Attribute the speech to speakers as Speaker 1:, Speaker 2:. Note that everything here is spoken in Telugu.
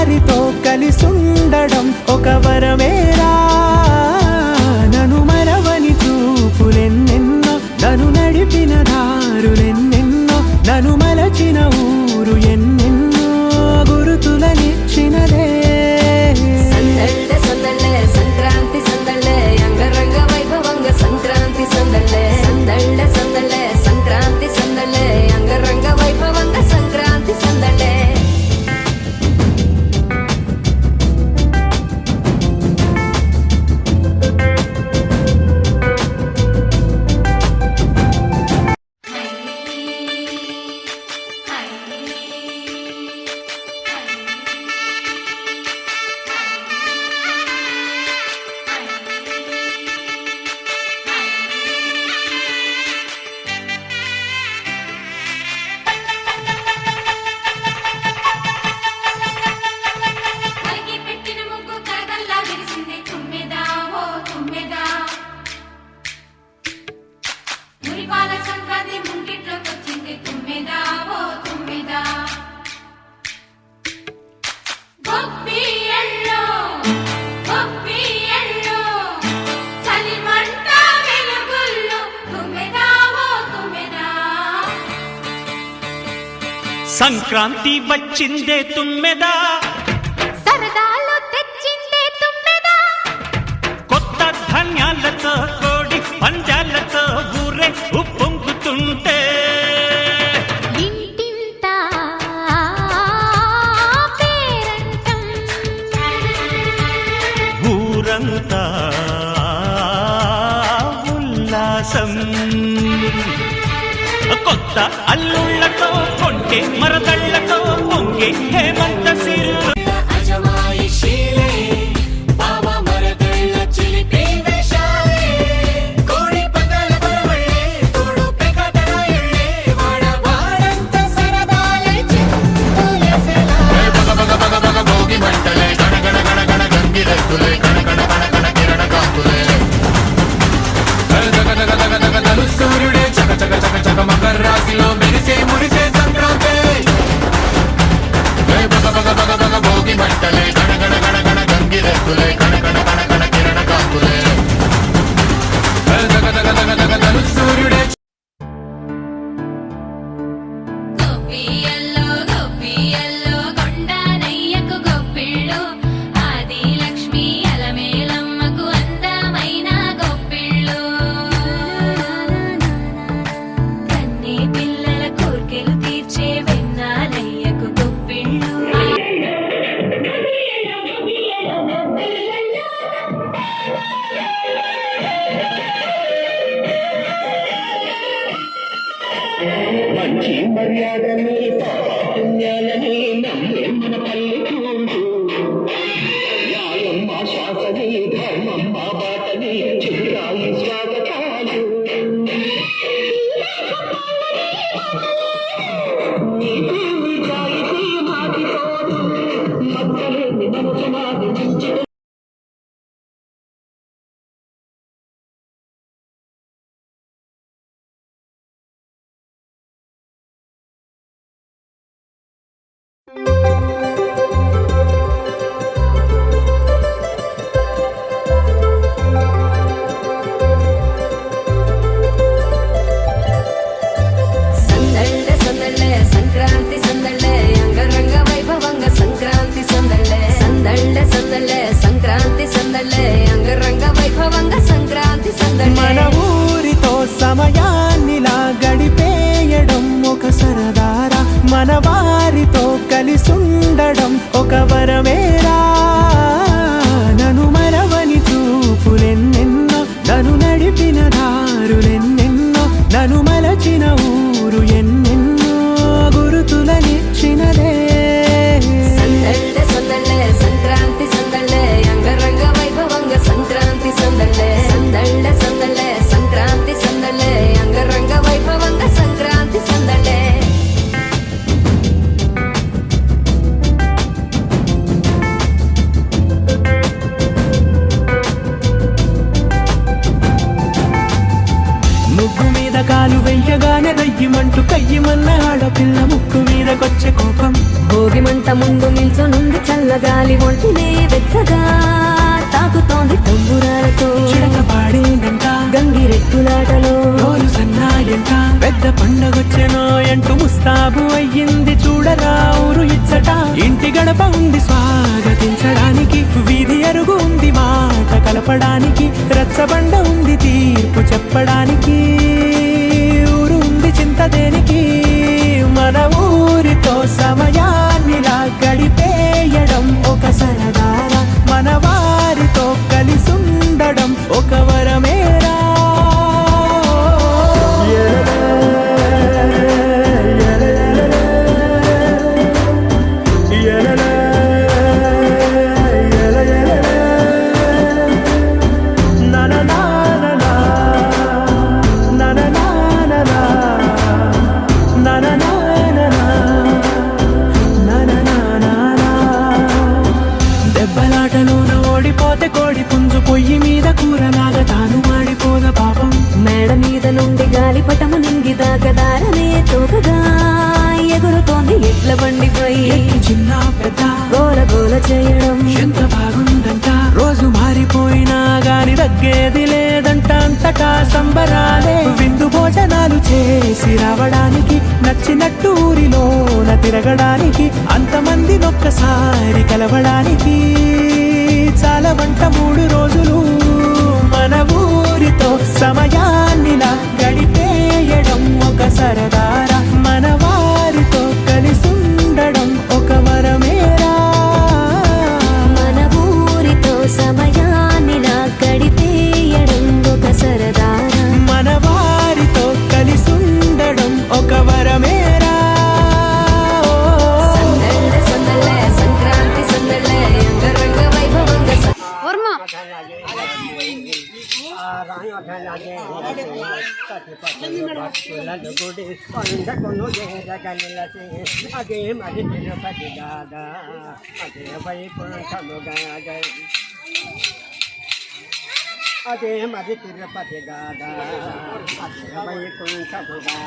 Speaker 1: వారితో కలిసుండడం ఒక వరమేరా. నను మరవని చూపులెన్నెన్నో, నను నడిపిన దారులెన్నెన్నో, నను మలచిన ఊరు ఎన్నెన్నో గురుతులనిచ్చినదే.
Speaker 2: సందళ్ళే సందళ్ళే సంక్రాంతి సందళ్ళే అంగరంగ వైభవంగ సంక్రాంతి సందళ్ళే. సందళ్ళే సందళ్ళే సంక్రాంతి సందళ్ళే అంగరంగ వైభవంగ సంక్రాంతి సందళ్ళే.
Speaker 3: సంక్రాంతి వచ్చిందే తుమ్మెదా,
Speaker 2: సరదాలు తెచ్చిందే తుమ్మెదా.
Speaker 3: కొత్త ధాన్యాలతో కోడి పంజాలతో ఊరే ఉప్పొంగుతుంటే
Speaker 2: ఇంటింటా పేరంటం,
Speaker 3: ఊరంతా ఉల్లాసం. కొత్త అల్లుళ్లతో కొంటే మరదళ్లతో పొంగే హేమంత సిరు.
Speaker 4: మకర రాశిలో మెరిసే మురిసే సంక్రాంతి. భోగి మంటలే గణగణ గణగణ గంగిరెద్దులే కణకణ కణకణ కిరణ కాంతులే. దగ సూర్యుడే
Speaker 2: గోపియల్లో గోపియల్లో కొండనయ్యకు గొప్పిళ్ళు, ఆది లక్ష్మి అలమేలమ్మకు అందమైన గొప్పిళ్ళు. కన్నీ పిల్లల కోర్కెలు తీర్చే వెన్నాలయ్యకు గొప్పిళ్ళు.
Speaker 5: మంచి మర్యాదని పుణ్యాలని నమ్మే మన పల్లెటూరు. న్యాయం మా శ్వాసని, ధర్మం మా బాటని చిరురాయి స్వాగతాలు. నీతి నిజాయితీ మాది తోడు, మధ్యలేని మనసు మాది మంచి.
Speaker 2: సందళ్ళే సందళ్ళే సంక్రాంతి సందళ్ళే అంగరంగ వైభవంగ సంక్రాంతి సందళ్ళే. సందళ్ళే సందళ్ళే సంక్రాంతి సందళ్ళే అంగరంగ వైభవంగ సంక్రాంతి సందళ్ళే.
Speaker 1: మన ఊరితో సమయాన్నిలా గడిపేయడం ఒక సరదారా. మన వారితో కలిసుండడం ఒక వరమేరా. నను మరవని చూపులెన్నెన్నో, నను నడిపిన దారులెన్నెన్నో, నను మలచిన ఊరు ఎన్నెన్నో గురుతులనిచ్చినదే.
Speaker 2: సందళ్ళే సందళ్ళే సంక్రాంతి సందళ్ళే గాలి ఒంటినే వెచ్చగా తాకుతోంది తంబురాలతో
Speaker 1: చిడక పాడిందంట
Speaker 2: గంగిరెద్దులాటలో
Speaker 1: రోజు సన్నాయంట పెద్ద పండగొచ్చెనో ఎంటూ ముస్తాబు అయ్యింది చూడరా ఊరు ఇచ్చట ఇంటి గడప ఉంది స్వాగతించడానికి వీధి అరుగు ఉంది మాట కలపడానికి రచ్చబండ ఉంది తీర్పు చెప్పడానికి ఊరు ఉంది చింత దేనికి మన ఊరితో సమయాన్నిలా గడిపేయడం ఒక సరదారా మన వారితో కలిసుండడం ఒక వరమేరా దెబ్బలాటలోన ఓడిపోతే కోడి పుంజు పొయ్యి మీద కూరలాగా తాను మాడిపోద పాపం
Speaker 2: మేడ మీద నుండి గాలిపటము నింగి దాకదారనే తోకగా ఎగురుతోంది ఎడ్ల బండిపై
Speaker 1: ఎక్కి చిన్న పెద్ద
Speaker 2: గోల గోల చేయడం
Speaker 1: ఎంత బాగుందంట రోజు మారిపోయినా గాని తగ్గేది లేదంట అంతటా సంబరాలే విందు భోజనాలు చేసి రావడానికి నచ్చినట్టు ఊరిలోన తిరగడానికి అంతమంది ఒక్కసారి కలవడానికి చాలా వంట 3 రోజులు మన ఊరితో సమయాన్నిలా గడిపేయడం ఒక సరదారా మన వారితో కలిసుండడం ఒక వరమేరా
Speaker 2: మన ఊరితో సమయాన్నిలా గడిపేయడం ఒక సరదారా
Speaker 1: మన వారితో కలిసుండడం ఒక వరమేరా
Speaker 2: సందళ్ళ సందళ్ళ సంక్రాంతి సందళ్ళ అంగరంగ వైభవంగా
Speaker 6: అదే మరి తిరుపతి దాదా అదే వైకుంఠముగా అదే మరి తిరుపతి దాదా అదే వైకుంఠముగా